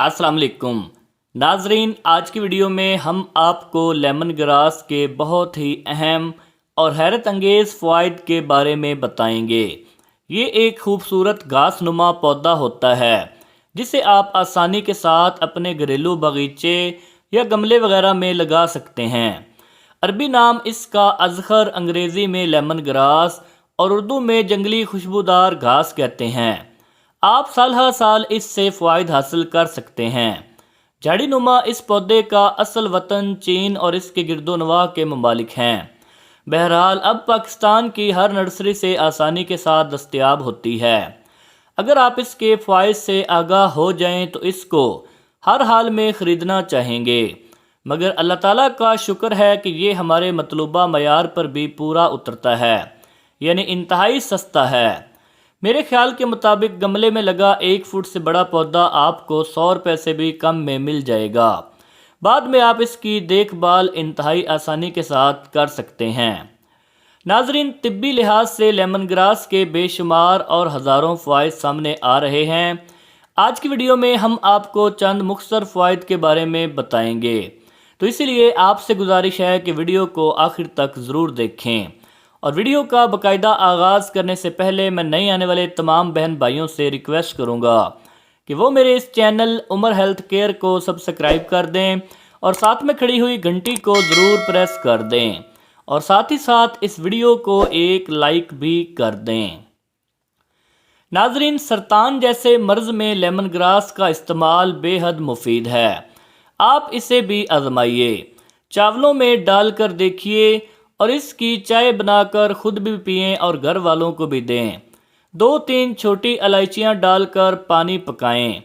अस्सलाम वालेकुम नाजरीन, आज की वीडियो में हम आपको लेमन ग्रास के बहुत ही अहम और हैरत अंगेज़ फ़वाइद के बारे में बताएंगे। ये एक खूबसूरत घास नुमा पौधा होता है जिसे आप आसानी के साथ अपने घरेलू बगीचे या गमले वगैरह में लगा सकते हैं। अरबी नाम इसका अज़खर, अंग्रेज़ी में लेमन ग्रास और उर्दू में जंगली खुशबूदार घास कहते हैं। आप साल हर साल इससे फ़वाइद हासिल कर सकते हैं। झाड़ी नुमा इस पौधे का असल वतन चीन और इसके गिरदोनवा के ममालिक हैं। बहरहाल अब पाकिस्तान की हर नर्सरी से आसानी के साथ दस्तयाब होती है। अगर आप इसके फ़वाइद से आगाह हो जाएं तो इसको हर हाल में ख़रीदना चाहेंगे, मगर अल्लाह ताला का शुक्र है कि ये हमारे मतलूबा मयार पर भी पूरा उतरता है, यानी इंतहाई सस्ता है। मेरे ख्याल के मुताबिक गमले में लगा 1 फुट से बड़ा पौधा आपको 100 रुपये से भी कम में मिल जाएगा। बाद में आप इसकी देखभाल इंतहाई आसानी के साथ कर सकते हैं। नाजरीन, तिब्बी लिहाज से लेमन ग्रास के बेशुमार और हज़ारों फ़वाइद सामने आ रहे हैं। आज की वीडियो में हम आपको चंद मुख्तसर फ़वाइद के बारे में बताएंगे, तो इसीलिए आपसे गुजारिश है कि वीडियो को आखिर तक ज़रूर देखें। और वीडियो का बाकायदा आगाज़ करने से पहले मैं नए आने वाले तमाम बहन भाइयों से रिक्वेस्ट करूंगा कि वो मेरे इस चैनल उमर हेल्थ केयर को सब्सक्राइब कर दें और साथ में खड़ी हुई घंटी को ज़रूर प्रेस कर दें और साथ ही साथ इस वीडियो को एक लाइक भी कर दें। नाजरीन, सरतान जैसे मर्ज़ में लेमन ग्रास का इस्तेमाल बेहद मुफीद है। आप इसे भी आजमाइए, चावलों में डालकर देखिए और इसकी चाय बनाकर खुद भी पिएं और घर वालों को भी दें। 2-3 छोटी इलायचियाँ डालकर पानी पकाएं,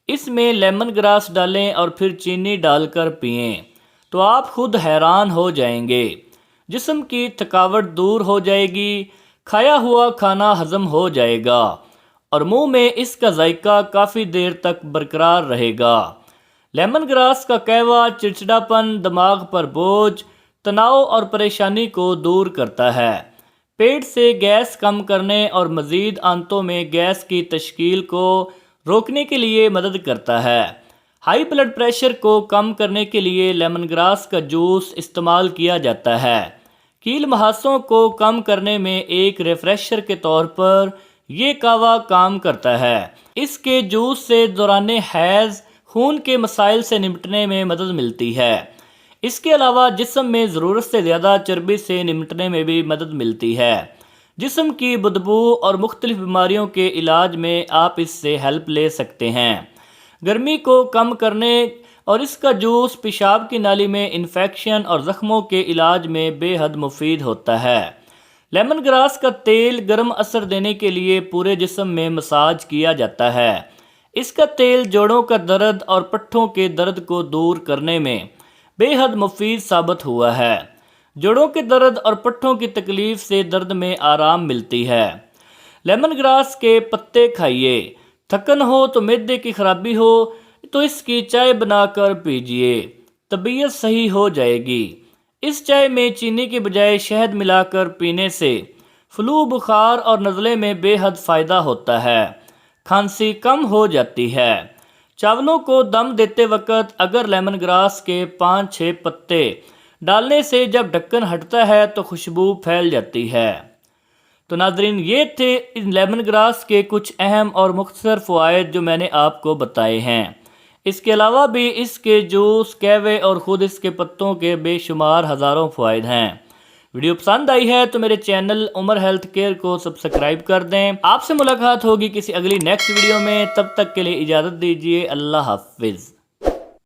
इसमें लेमन ग्रास डालें और फिर चीनी डालकर पिएं, तो आप खुद हैरान हो जाएंगे। जिस्म की थकावट दूर हो जाएगी, खाया हुआ खाना हजम हो जाएगा और मुंह में इसका जायका काफ़ी देर तक बरकरार रहेगा। लेमन ग्रास का कहवा चिड़चिड़ापन, दिमाग पर बोझ, तनाव और परेशानी को दूर करता है। पेट से गैस कम करने और मज़ीद आंतों में गैस की तश्कील को रोकने के लिए मदद करता है। हाई ब्लड प्रेशर को कम करने के लिए लेमन ग्रास का जूस इस्तेमाल किया जाता है। कील महासों को कम करने में एक रिफ्रेशर के तौर पर ये कावा काम करता है। इसके जूस से दौराने हैज़ खून के मसाइल से निपटने में मदद मिलती है। इसके अलावा जिस्म में ज़रूरत से ज़्यादा चर्बी से निपटने में भी मदद मिलती है। जिस्म की बदबू और मुख्तलिफ बीमारियों के इलाज में आप इससे हेल्प ले सकते हैं। गर्मी को कम करने और इसका जूस पेशाब की नाली में इन्फेक्शन और ज़ख्मों के इलाज में बेहद मुफीद होता है। लेमन ग्रास का तेल गर्म असर देने के लिए पूरे जिस्म में मसाज किया जाता है। इसका तेल जोड़ों का दर्द और पट्ठों के दर्द को दूर करने में बेहद मुफीद साबित हुआ है। जोड़ों के दर्द और पट्ठों की तकलीफ से दर्द में आराम मिलती है। लेमन ग्रास के पत्ते खाइए। थकन हो तो मैदे की खराबी हो तो इसकी चाय बनाकर पीजिए, तबीयत सही हो जाएगी। इस चाय में चीनी के बजाय शहद मिलाकर पीने से फ्लू, बुखार और नज़ले में बेहद फ़ायदा होता है। खांसी कम हो जाती है। चावलों को दम देते वक्त अगर लेमन ग्रास के 5-6 पत्ते डालने से जब ढक्कन हटता है तो खुशबू फैल जाती है। तो नाजरीन, ये थे इन लेमन ग्रास के कुछ अहम और मुख्तसर फ़वाइद जो मैंने आपको बताए हैं। इसके अलावा भी इसके जूस, कहवे और ख़ुद इसके पत्तों के बेशुमार हज़ारों फ़वाइद हैं। वीडियो पसंद आई है तो मेरे चैनल उमर हेल्थ केयर को सब्सक्राइब कर दें। आपसे मुलाकात होगी किसी अगली नेक्स्ट वीडियो में, तब तक के लिए इजाज़त दीजिए। अल्लाह हाफिज़।